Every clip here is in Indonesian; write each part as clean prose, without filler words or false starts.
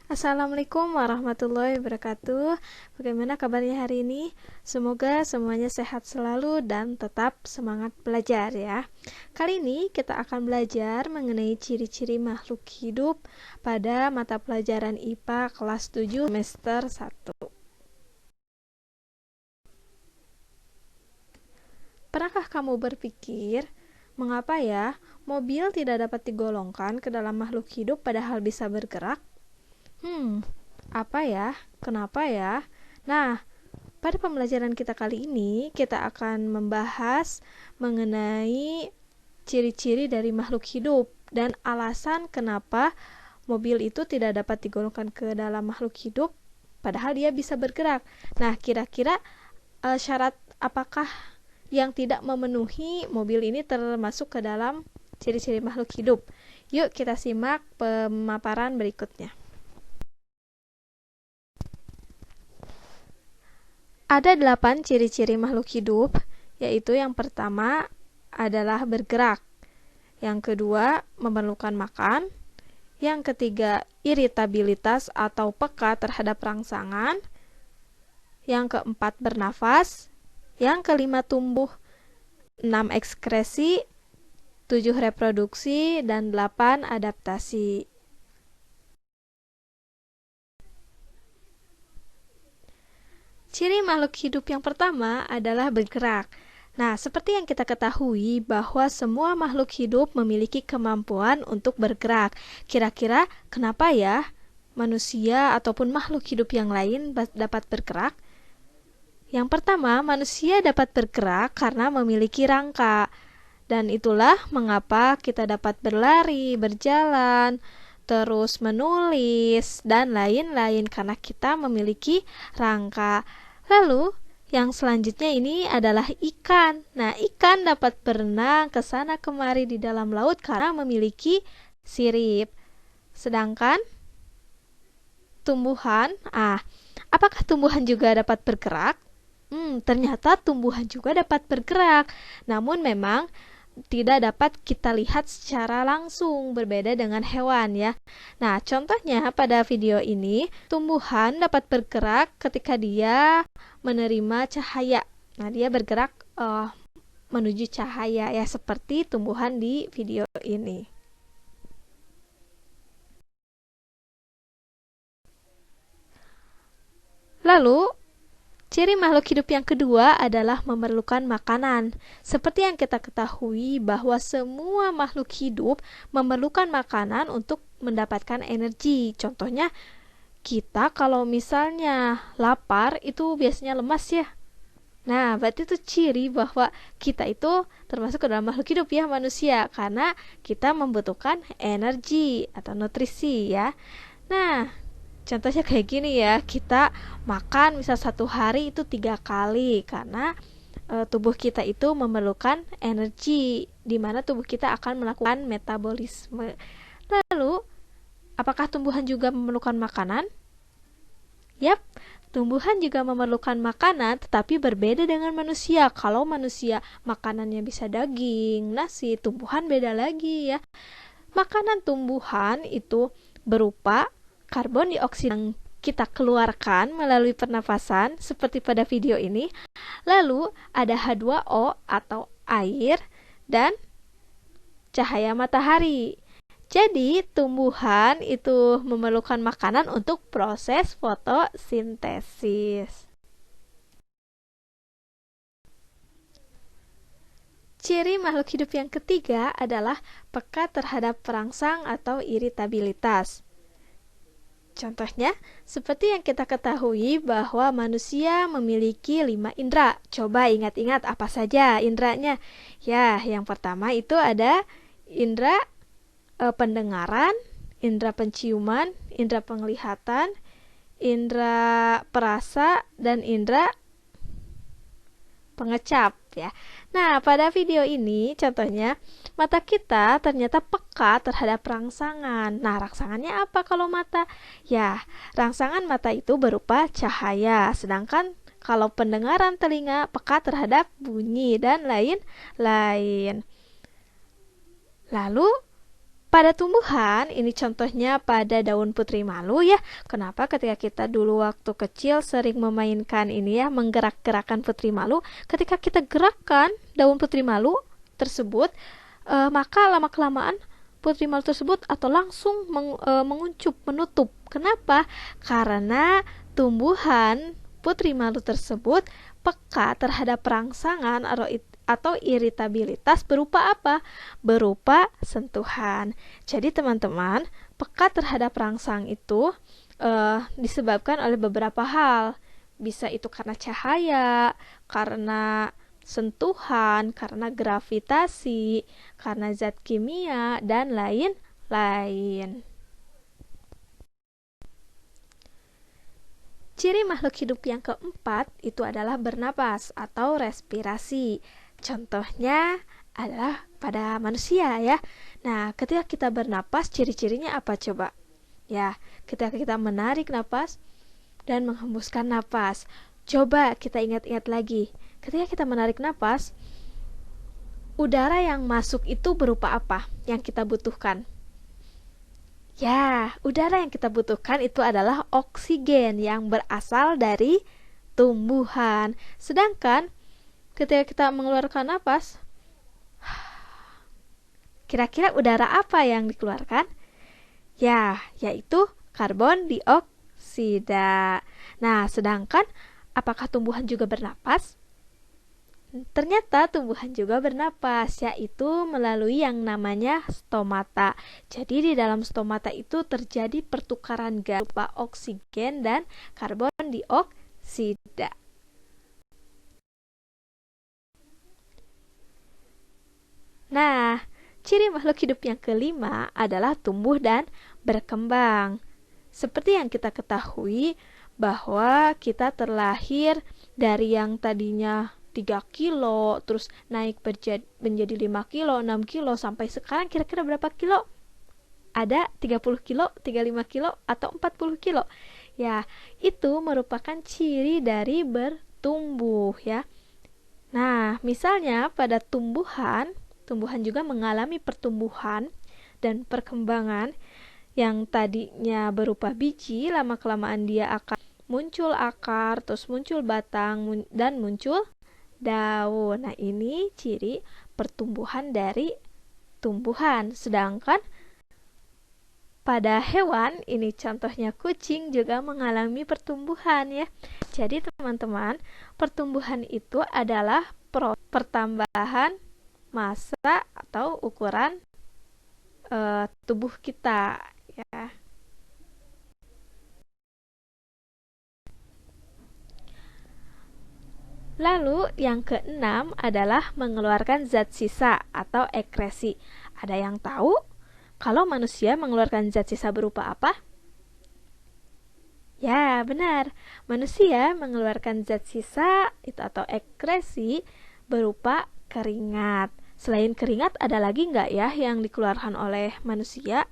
Assalamualaikum warahmatullahi wabarakatuh. Bagaimana kabarnya hari ini? Semoga semuanya sehat selalu dan tetap semangat belajar ya. Kali ini kita akan belajar mengenai ciri-ciri makhluk hidup pada mata pelajaran IPA kelas 7 semester 1. Pernahkah kamu berpikir, mengapa ya mobil tidak dapat digolongkan ke dalam makhluk hidup padahal bisa bergerak? Apa ya? Kenapa ya? Nah, pada pembelajaran kita kali ini, kita akan membahas mengenai ciri-ciri dari makhluk hidup dan alasan kenapa mobil itu tidak dapat digolongkan ke dalam makhluk hidup, padahal dia bisa bergerak. Nah, kira-kira syarat apakah yang tidak memenuhi mobil ini termasuk ke dalam ciri-ciri makhluk hidup? Yuk kita simak pemaparan berikutnya. Ada 8 ciri-ciri makhluk hidup, yaitu yang pertama adalah bergerak, yang kedua memerlukan makan, yang ketiga iritabilitas atau peka terhadap rangsangan, yang keempat bernafas, yang kelima tumbuh, 6 ekskresi, 7 reproduksi, dan 8 adaptasi. Ciri makhluk hidup yang pertama adalah bergerak. Nah, seperti yang kita ketahui bahwa semua makhluk hidup memiliki kemampuan untuk bergerak. Kira-kira kenapa ya manusia ataupun makhluk hidup yang lain dapat bergerak? Yang pertama, manusia dapat bergerak karena memiliki rangka. Dan itulah mengapa kita dapat berlari, berjalan, terus menulis, dan lain-lain karena kita memiliki rangka. Lalu, yang selanjutnya ini adalah ikan. Nah, ikan dapat berenang ke sana kemari di dalam laut karena memiliki sirip. Sedangkan tumbuhan, apakah tumbuhan juga dapat bergerak? Ternyata tumbuhan juga dapat bergerak. Namun memang tidak dapat kita lihat secara langsung, berbeda dengan hewan ya. Nah, contohnya pada video ini, tumbuhan dapat bergerak ketika dia menerima cahaya. Nah, dia bergerak menuju cahaya ya, seperti tumbuhan di video ini. Lalu, ciri makhluk hidup yang kedua adalah memerlukan makanan. Seperti yang kita ketahui bahwa semua makhluk hidup memerlukan makanan untuk mendapatkan energi. Contohnya, kita kalau misalnya lapar itu biasanya lemas ya. Nah, berarti itu ciri bahwa kita itu termasuk ke dalam makhluk hidup ya, manusia, karena kita membutuhkan energi atau nutrisi ya. Nah, contohnya kayak gini ya, kita makan misal satu hari itu 3 kali karena tubuh kita itu memerlukan energi, di mana tubuh kita akan melakukan metabolisme. Lalu, apakah tumbuhan juga memerlukan makanan? Yap, tumbuhan juga memerlukan makanan, tetapi berbeda dengan manusia. Kalau manusia makanannya bisa daging, nasi, tumbuhan beda lagi ya. Makanan tumbuhan itu berupa karbon dioksida yang kita keluarkan melalui pernafasan seperti pada video ini. Lalu ada H2O atau air dan cahaya matahari. Jadi tumbuhan itu memerlukan makanan untuk proses fotosintesis. Ciri makhluk hidup yang ketiga adalah peka terhadap perangsang atau iritabilitas. Contohnya, seperti yang kita ketahui bahwa manusia memiliki 5 indera. Coba ingat-ingat apa saja inderanya. Ya, yang pertama itu ada indera pendengaran, indera penciuman, indera penglihatan, indera perasa, dan indera pengecap ya. Nah, pada video ini contohnya mata kita ternyata peka terhadap rangsangan. Nah, rangsangannya apa kalau mata? Ya, rangsangan mata itu berupa cahaya, sedangkan kalau pendengaran telinga peka terhadap bunyi dan lain-lain. Lalu Pada tumbuhan, ini contohnya pada daun putri malu ya. Kenapa ketika kita dulu waktu kecil sering memainkan ini ya, menggerak-gerakan putri malu. Ketika kita gerakkan daun putri malu tersebut, maka lama-kelamaan putri malu tersebut atau langsung menguncup, menutup. Kenapa? Karena tumbuhan putri malu tersebut peka terhadap rangsangan atau iritabilitas berupa apa? Berupa sentuhan. Jadi teman-teman, peka terhadap rangsang itu disebabkan oleh beberapa hal. Bisa itu karena cahaya, karena sentuhan, karena gravitasi, karena zat kimia, dan lain-lain. Ciri makhluk hidup yang keempat itu adalah bernapas atau respirasi. Contohnya adalah pada manusia ya. Nah, ketika kita bernapas, ciri-cirinya apa coba? Ya, ketika kita menarik napas dan menghembuskan napas. Coba kita ingat-ingat lagi. Ketika kita menarik napas, udara yang masuk itu berupa apa yang kita butuhkan? Ya, udara yang kita butuhkan itu adalah oksigen yang berasal dari tumbuhan. Sedangkan ketika kita mengeluarkan napas, kira-kira udara apa yang dikeluarkan? Ya, yaitu karbon dioksida. Nah, sedangkan apakah tumbuhan juga bernapas? Ternyata tumbuhan juga bernapas, yaitu melalui yang namanya stomata. Jadi di dalam stomata itu terjadi pertukaran gas berupa oksigen dan karbon dioksida. Nah, ciri makhluk hidup yang kelima adalah tumbuh dan berkembang. Seperti yang kita ketahui bahwa kita terlahir dari yang tadinya 3 kilo, terus naik menjadi 5 kilo, 6 kilo, sampai sekarang kira-kira berapa kilo? Ada 30 kilo, 35 kilo, atau 40 kilo. Ya, itu merupakan ciri dari bertumbuh ya. Nah, misalnya pada tumbuhan juga mengalami pertumbuhan dan perkembangan yang tadinya berupa biji, lama-kelamaan dia akan muncul akar, terus muncul batang, dan muncul daun. Nah, ini ciri pertumbuhan dari tumbuhan. Sedangkan pada hewan, ini contohnya kucing juga mengalami pertumbuhan ya. Jadi teman-teman, pertumbuhan itu adalah pertambahan massa atau ukuran tubuh kita ya. Lalu yang keenam adalah mengeluarkan zat sisa atau ekresi. Ada yang tahu kalau manusia mengeluarkan zat sisa berupa apa? Ya, benar. Manusia mengeluarkan zat sisa itu atau ekresi berupa keringat. Selain keringat, ada lagi nggak ya yang dikeluarkan oleh manusia?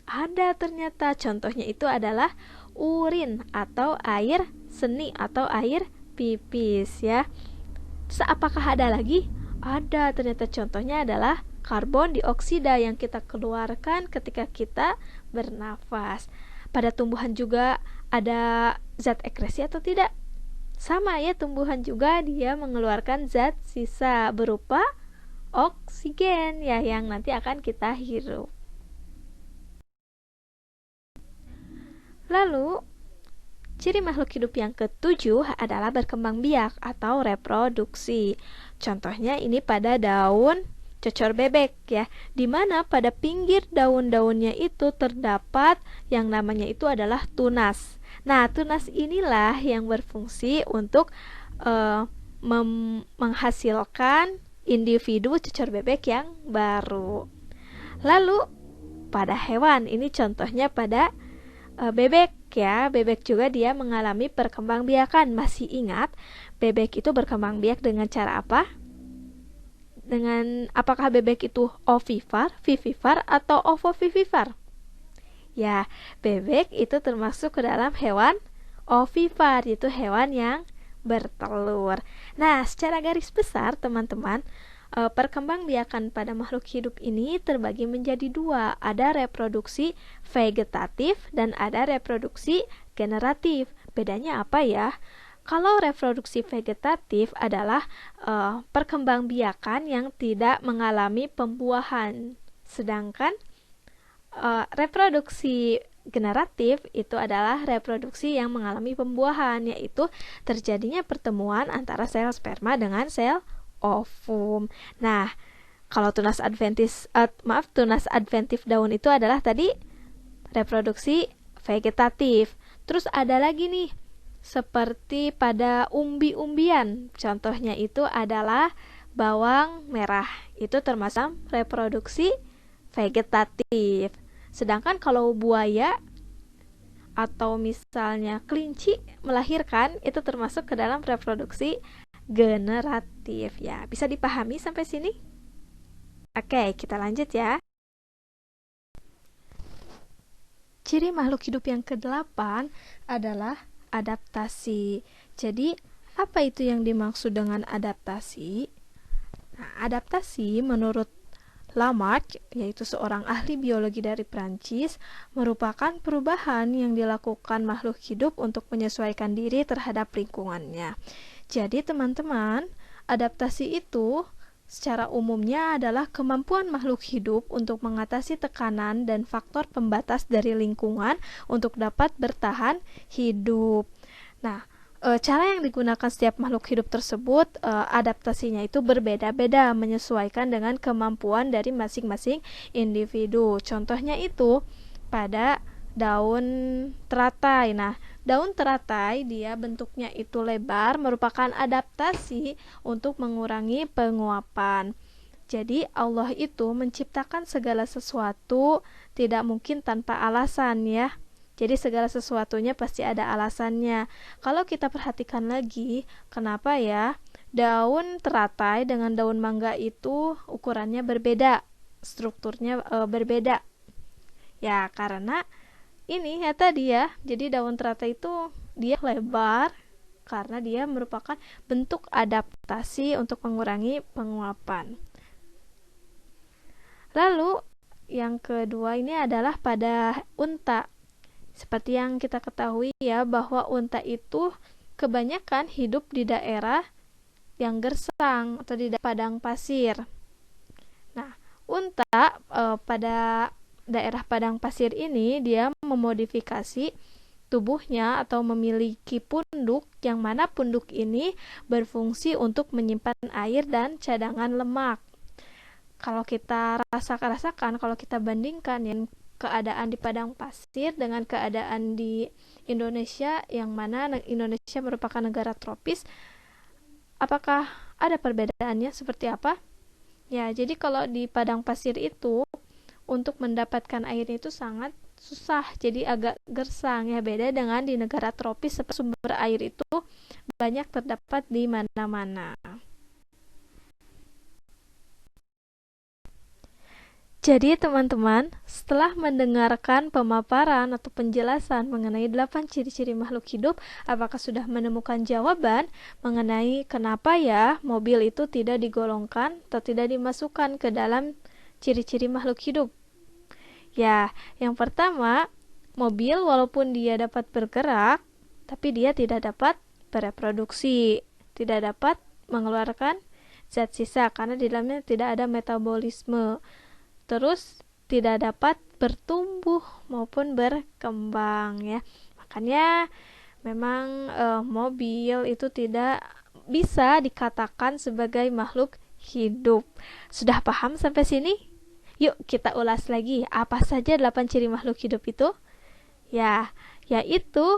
Ada ternyata. Contohnya itu adalah urin atau air seni atau air pipis ya. Terus apakah ada lagi? Ada ternyata. Contohnya adalah karbon dioksida yang kita keluarkan ketika kita bernafas. Pada tumbuhan juga ada zat ekresi atau tidak? Sama ya, tumbuhan juga dia mengeluarkan zat sisa berupa oksigen ya yang nanti akan kita hirup. Lalu ciri makhluk hidup yang ketujuh adalah berkembang biak atau reproduksi. Contohnya ini pada daun cocor bebek ya, di mana pada pinggir daun-daunnya itu terdapat yang namanya itu adalah tunas. Nah, tunas inilah yang berfungsi untuk menghasilkan individu cocor bebek yang baru. Lalu pada hewan, ini contohnya pada bebek ya. Bebek juga dia mengalami perkembangbiakan. Masih ingat bebek itu berkembang biak dengan cara apa? Dengan apakah bebek itu ovipar, vivipar, atau ovovivipar? Ya, bebek itu termasuk ke dalam hewan ovipar, yaitu hewan yang bertelur. Nah, secara garis besar teman-teman, Perkembangbiakan pada makhluk hidup ini terbagi menjadi dua. Ada reproduksi vegetatif dan ada reproduksi generatif. Bedanya apa ya? Kalau reproduksi vegetatif adalah perkembangbiakan yang tidak mengalami pembuahan. Sedangkan reproduksi generatif itu adalah reproduksi yang mengalami pembuahan, yaitu terjadinya pertemuan antara sel sperma dengan sel ovum. Nah, kalau tunas adventif daun itu adalah tadi reproduksi vegetatif. Terus ada lagi nih, seperti pada umbi-umbian. Contohnya itu adalah bawang merah. Itu termasuk reproduksi vegetatif. Sedangkan kalau buaya atau misalnya kelinci melahirkan, itu termasuk ke dalam reproduksi generatif ya. Bisa dipahami sampai sini? Oke, kita lanjut ya. Ciri makhluk hidup yang ke-8 adalah adaptasi. Jadi, apa itu yang dimaksud dengan adaptasi? Nah, adaptasi menurut Lamarck, yaitu seorang ahli biologi dari Prancis, merupakan perubahan yang dilakukan makhluk hidup untuk menyesuaikan diri terhadap lingkungannya. Jadi teman-teman, adaptasi itu secara umumnya adalah kemampuan makhluk hidup untuk mengatasi tekanan dan faktor pembatas dari lingkungan untuk dapat bertahan hidup. Nah, cara yang digunakan setiap makhluk hidup tersebut, adaptasinya itu berbeda-beda menyesuaikan dengan kemampuan dari masing-masing individu. Contohnya itu pada daun teratai. Nah, daun teratai dia bentuknya itu lebar, merupakan adaptasi untuk mengurangi penguapan. Jadi Allah itu menciptakan segala sesuatu tidak mungkin tanpa alasan ya. Jadi segala sesuatunya pasti ada alasannya. Kalau kita perhatikan lagi, kenapa ya daun teratai dengan daun mangga itu ukurannya berbeda, strukturnya berbeda? Ya, karena ini ya tadi ya, jadi daun teratai itu dia lebar karena dia merupakan bentuk adaptasi untuk mengurangi penguapan. Lalu yang kedua ini adalah pada unta. Seperti yang kita ketahui ya, bahwa unta itu kebanyakan hidup di daerah yang gersang atau di padang pasir. Nah, unta pada daerah padang pasir ini dia memodifikasi tubuhnya atau memiliki punduk yang mana punduk ini berfungsi untuk menyimpan air dan cadangan lemak. Kalau kita rasakan, kalau kita bandingkan yang keadaan di padang pasir dengan keadaan di Indonesia, yang mana Indonesia merupakan negara tropis, apakah ada perbedaannya seperti apa? Ya, jadi kalau di padang pasir itu untuk mendapatkan air itu sangat susah, jadi agak gersang ya, beda dengan di negara tropis sumber air itu banyak terdapat di mana-mana. Jadi teman-teman, setelah mendengarkan pemaparan atau penjelasan mengenai 8 ciri-ciri makhluk hidup, apakah sudah menemukan jawaban mengenai kenapa ya mobil itu tidak digolongkan atau tidak dimasukkan ke dalam ciri-ciri makhluk hidup? Ya, yang pertama, mobil walaupun dia dapat bergerak, tapi dia tidak dapat bereproduksi, tidak dapat mengeluarkan zat sisa karena di dalamnya tidak ada metabolisme. Terus tidak dapat bertumbuh maupun berkembang ya. Makanya memang mobil itu tidak bisa dikatakan sebagai makhluk hidup. Sudah paham sampai sini? Yuk kita ulas lagi, apa saja 8 ciri makhluk hidup itu? Ya, yaitu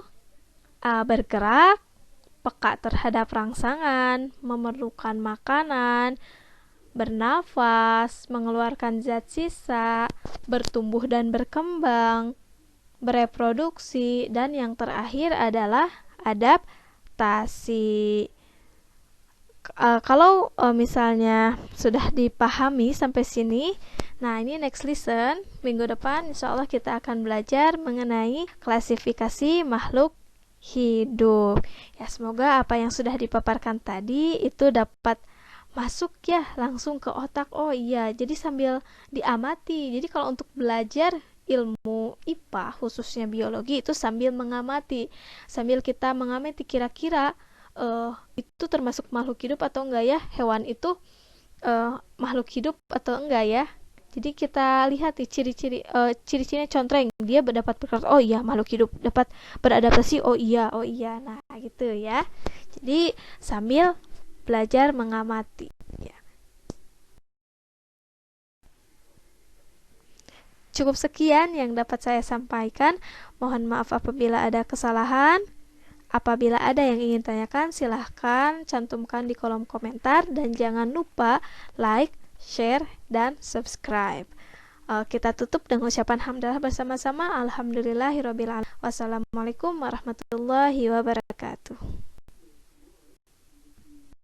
bergerak, peka terhadap rangsangan, memerlukan makanan, bernafas, mengeluarkan zat sisa, bertumbuh dan berkembang, bereproduksi, dan yang terakhir adalah adaptasi. Kalau misalnya sudah dipahami sampai sini, nah ini next lesson, minggu depan insya Allah kita akan belajar mengenai klasifikasi makhluk hidup. Ya, semoga apa yang sudah dipaparkan tadi itu dapat masuk ya langsung ke otak. Oh iya, jadi sambil diamati. Jadi kalau untuk belajar ilmu IPA khususnya biologi itu sambil mengamati, sambil kita mengamati kira-kira itu termasuk makhluk hidup atau enggak ya, hewan itu makhluk hidup atau enggak ya. Jadi kita lihat nih ciri-cirinya contreng, dia dapat berkeras, oh iya makhluk hidup, dapat beradaptasi, oh iya, oh iya. Nah gitu ya, jadi sambil belajar mengamati ya. Cukup sekian yang dapat saya sampaikan, mohon maaf apabila ada kesalahan. Apabila ada yang ingin tanyakan, silahkan cantumkan di kolom komentar dan jangan lupa like, share, dan subscribe. Kita tutup dengan ucapan hamdalah bersama-sama. Alhamdulillahirabbil alamin. Wassalamualaikum warahmatullahi wabarakatuh.